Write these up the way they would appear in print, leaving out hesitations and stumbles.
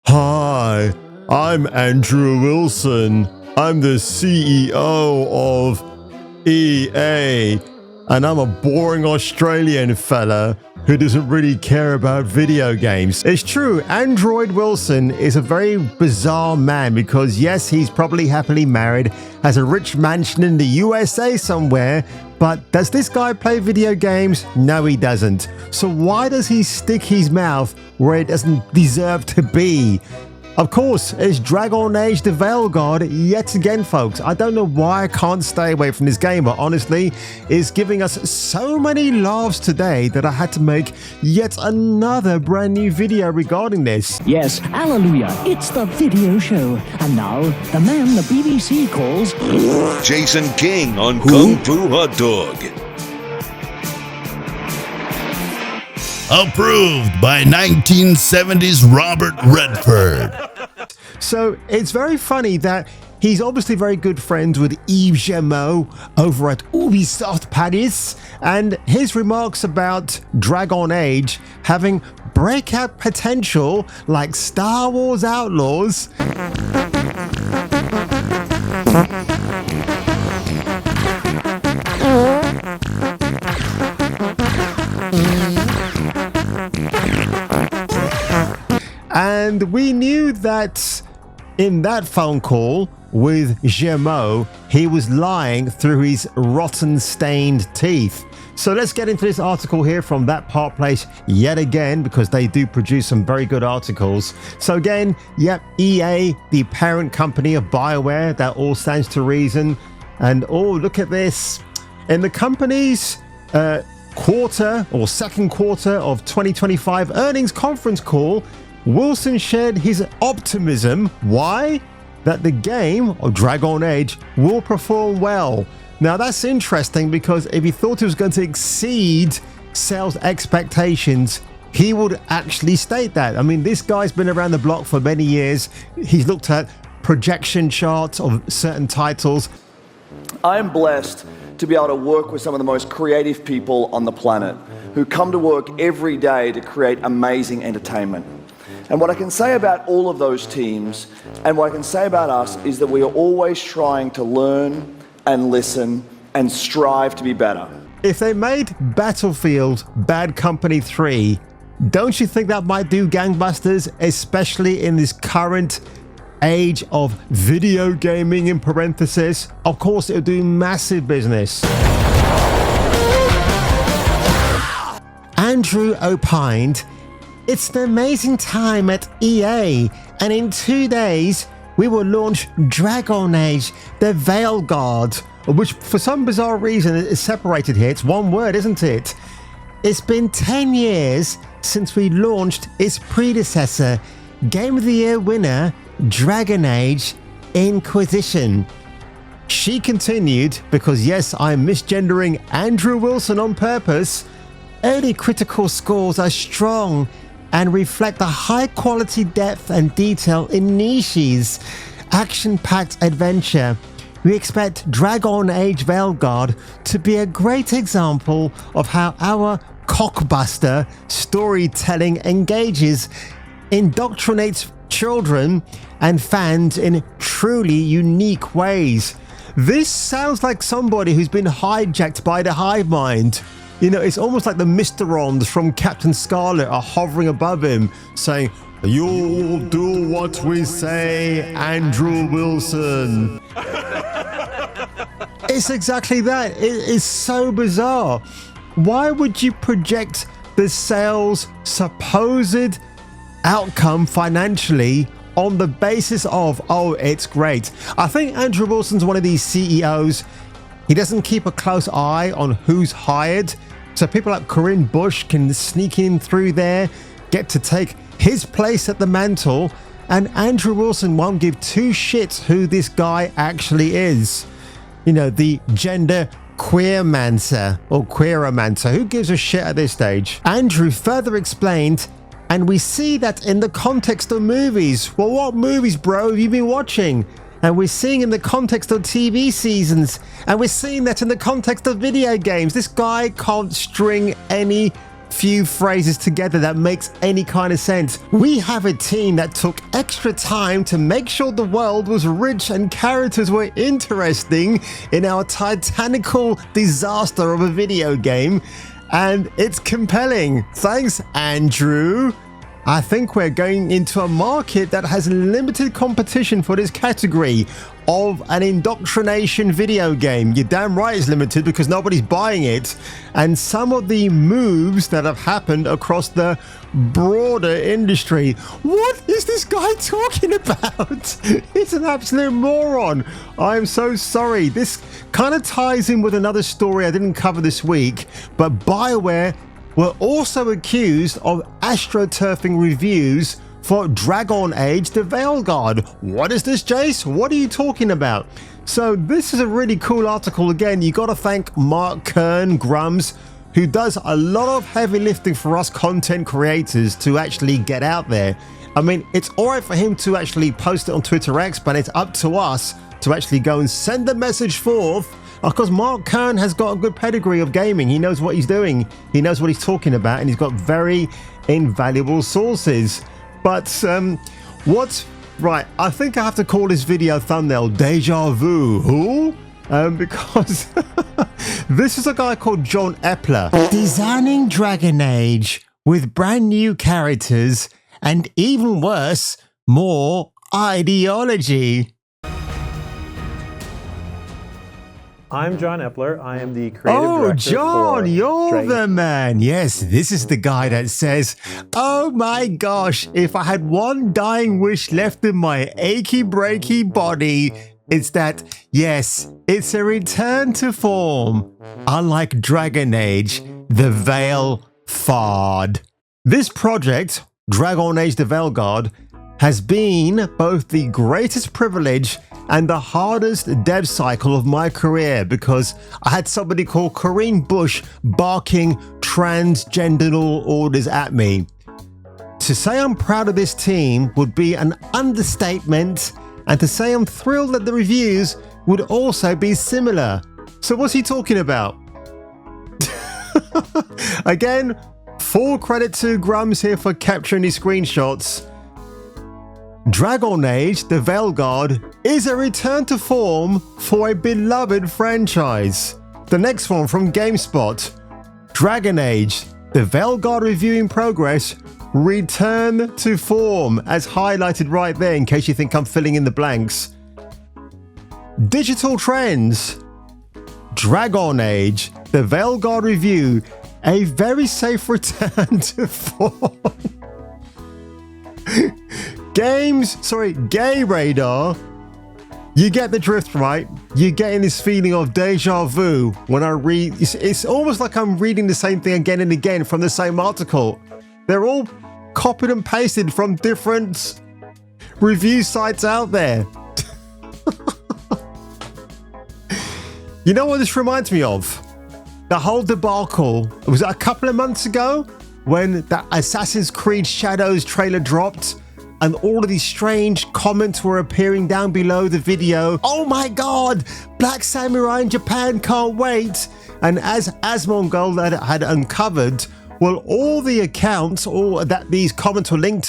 Hi, I'm Andrew Wilson. I'm the CEO of EA, and I'm a boring Australian fella who doesn't really care about video games. It's true, Android Wilson is a very bizarre man because yes, he's probably happily married, has a rich mansion in the USA somewhere, but does this guy play video games? No, he doesn't. So why does he stick his mouth where it doesn't deserve to be? Of course, it's Dragon Age Veilguard yet again, folks. I don't know why I can't stay away from this game, but honestly, it's giving us so many laughs today that I had to make yet another brand new video regarding this. Yes, hallelujah, it's the video show. And now, the man the BBC calls Jason King on Kung Fu Hot Dog. Approved by 1970s Robert Redford. So it's very funny that he's obviously very good friends with Yves Guillemot over at Ubisoft Paris, and his remarks about Dragon Age having breakout potential like Star Wars Outlaws. And we knew that in that phone call with Guillemot, he was lying through his rotten stained teeth. So let's get into this article here from That Part Place yet again, because they do produce some very good articles. So again, yep, EA, the parent company of BioWare, that all stands to reason. And oh, look at this. In the company's quarter or second quarter of 2025 earnings conference call, Wilson shared his optimism. Why? That the game of Dragon Age will perform well. Now that's interesting because if he thought it was going to exceed sales expectations, he would actually state that. I mean, this guy's been around the block for many years. He's looked at projection charts of certain titles. I am blessed to be able to work with some of the most creative people on the planet who come to work every day to create amazing entertainment. And what I can say about all of those teams, and what I can say about us, is that we are always trying to learn and listen and strive to be better. If they made Battlefield Bad Company 3, don't you think that might do gangbusters, especially in this current age of video gaming in parenthesis? Of course, it would do massive business. Andrew opined, "It's an amazing time at EA, and in 2 days we will launch Dragon Age the Veilguard," which for some bizarre reason is separated here. It's one word, isn't it? "It's been 10 years since we launched its predecessor, Game of the Year winner Dragon Age Inquisition." She continued, because yes, I'm misgendering Andrew Wilson on purpose, "Early critical scores are strong and reflect the high quality depth and detail in Nishi's action-packed adventure. We expect Dragon Age Veilguard to be a great example of how our cockbuster storytelling engages, indoctrinates children and fans in truly unique ways." This sounds like somebody who's been hijacked by the hive mind. You know, it's almost like the Mysterons from Captain Scarlet are hovering above him, saying, "You'll do what we say, Andrew Wilson." It's exactly that. It is so bizarre. Why would you project the sales supposed outcome financially on the basis of, oh, it's great? I think Andrew Wilson's one of these CEOs. He doesn't keep a close eye on who's hired. So people like Corinne Bush can sneak in through there, get to take his place at the mantle, and Andrew Wilson won't give two shits who this guy actually is. You know, the gender queermancer or queeromancer. Who gives a shit at this stage? Andrew further explained, "And we see that in the context of movies." Well, what movies, bro, have you been watching? And we're seeing in the context of TV seasons, and we're seeing that in the context of video games. This guy can't string any few phrases together that makes any kind of sense. We have a team that took extra time to make sure the world was rich and characters were interesting in our titanical disaster of a video game, and it's compelling. Thanks, Andrew. I think we're going into a market that has limited competition for this category of an indoctrination video game. You're damn right it's limited because nobody's buying it. And some of the moves that have happened across the broader industry. What is this guy talking about? He's an absolute moron. I'm so sorry. This kind of ties in with another story I didn't cover this week, but BioWare were also accused of astroturfing reviews for Dragon Age the Veilguard. What is this, Jace? What are you talking about? So this is a really cool article. Again, you got to thank Mark Kern Grums, who does a lot of heavy lifting for us content creators to actually get out there. I mean, it's all right for him to actually post it on Twitter X, but it's up to us to actually go and send the message forth. Because Mark Kern has got a good pedigree of gaming. He knows what he's doing. He knows what he's talking about, and he's got very invaluable sources. But right, I think I have to call this video thumbnail Deja Vu. Who? Because this is a guy called John Epler, designing Dragon Age with brand new characters and even worse, more ideology. I'm John Epler. I am the creative director. Oh, John, you're Dragon. the man. Yes, this is the guy that says, oh my gosh, if I had one dying wish left in my achy breaky body, it's that, yes, it's a return to form. Unlike Dragon Age, the Veilguard. This project, Dragon Age the Veilguard, has been both the greatest privilege and the hardest dev cycle of my career, because I had somebody called Corinne Bush barking transgenderal orders at me. To say I'm proud of this team would be an understatement, and to say I'm thrilled that the reviews would also be similar. So what's he talking about? Again, full credit to Grums here for capturing these screenshots. Dragon Age the Veilguard is a return to form for a beloved franchise. The next one from GameSpot, Dragon Age the Veilguard review in progress, return to form, as highlighted right there in case you think I'm filling in the blanks. Digital Trends, Dragon Age the Veilguard review, a very safe return to form. Gay Radar. You get the drift, right? You're getting this feeling of deja vu when I read. It's almost like I'm reading the same thing again and again from the same article. They're all copied and pasted from different review sites out there. You know what this reminds me of? The whole debacle. It was a couple of months ago when that Assassin's Creed Shadows trailer dropped, and all of these strange comments were appearing down below the video. Oh my god, Black Samurai in Japan, can't wait. And as Asmongold had uncovered, well, all the accounts that these comments were linked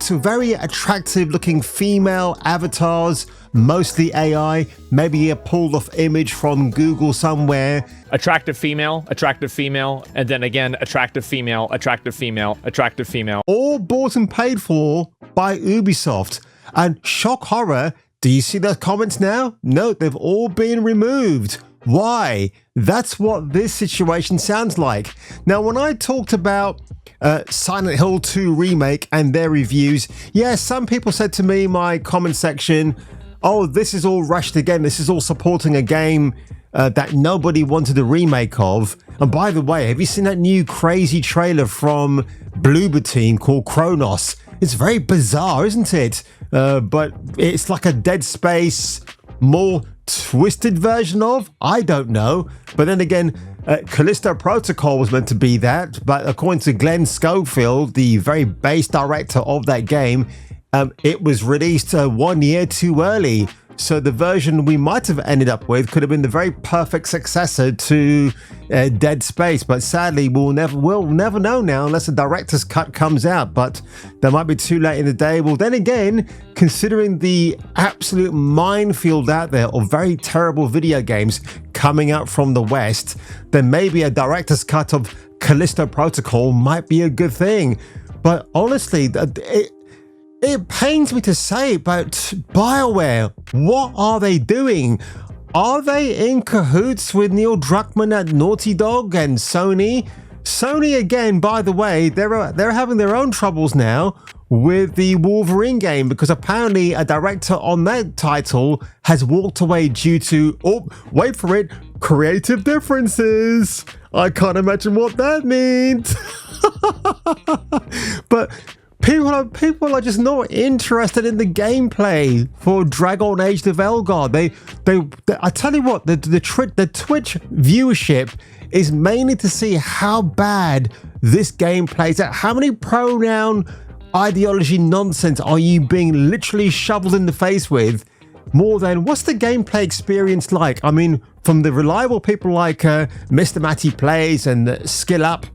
to very attractive looking female avatars, mostly AI, maybe a pulled off image from Google somewhere. Attractive female, and then again, attractive female. All bought and paid for by Ubisoft. And shock horror, do you see those comments now? No, they've all been removed. Why? That's what this situation sounds like. Now, when I talked about Silent Hill 2 remake and their reviews, yes, some people said to me in my comment section, oh, this is all rushed again. This is all supporting a game that nobody wanted a remake of. And by the way, have you seen that new crazy trailer from Bloober Team called Kronos? It's very bizarre, isn't it? But it's like a Dead Space, more twisted version of? I don't know. But then again, Callisto Protocol was meant to be that. But according to Glenn Schofield, the very base director of that game, it was released 1 year too early. So the version we might have ended up with could have been the very perfect successor to Dead Space, but sadly we'll never know now unless the director's cut comes out. But that might be too late in the day. Well, then again, considering the absolute minefield out there of very terrible video games coming out from the West, then maybe a director's cut of Callisto Protocol might be a good thing. But honestly, it pains me to say, but BioWare, what are they doing? Are they in cahoots with Neil Druckmann at Naughty Dog and Sony? Sony, again, by the way, they're having their own troubles now with the Wolverine game, because apparently a director on that title has walked away due to, oh, wait for it, creative differences. I can't imagine what that means. But people are just not interested in the gameplay for Dragon Age Veilguard. They I tell you what, the Twitch viewership is mainly to see how bad this game plays out. How many pronoun ideology nonsense are you being literally shoveled in the face with, more than what's the gameplay experience like? I mean, from the reliable people like Mr. Matty Plays and Skill Up,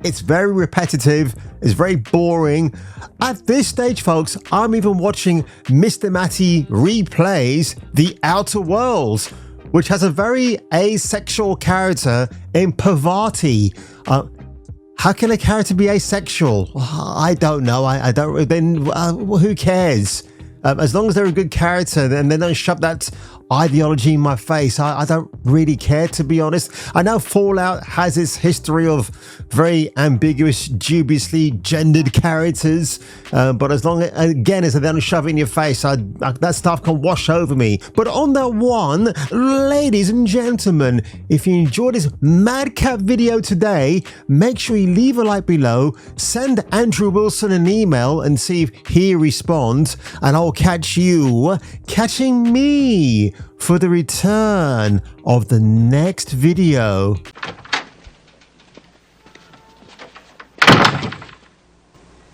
it's very repetitive, it's very boring. At this stage, folks, I'm even watching Mr. Matty replays The Outer Worlds, which has a very asexual character in Parvati. How can a character be asexual? I don't know. I don't. Then who cares? As long as they're a good character, then they don't shove that ideology in my face. I don't really care, to be honest. I know Fallout has its history of very ambiguous, dubiously gendered characters, but as long as they don't shove it in your face, that stuff can wash over me. But on that one, ladies and gentlemen, if you enjoyed this madcap video today, make sure you leave a like below, send Andrew Wilson an email and see if he responds, and I'll catching me for the return of the next video.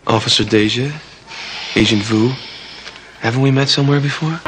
Officer Deja, Agent Vu, haven't we met somewhere before?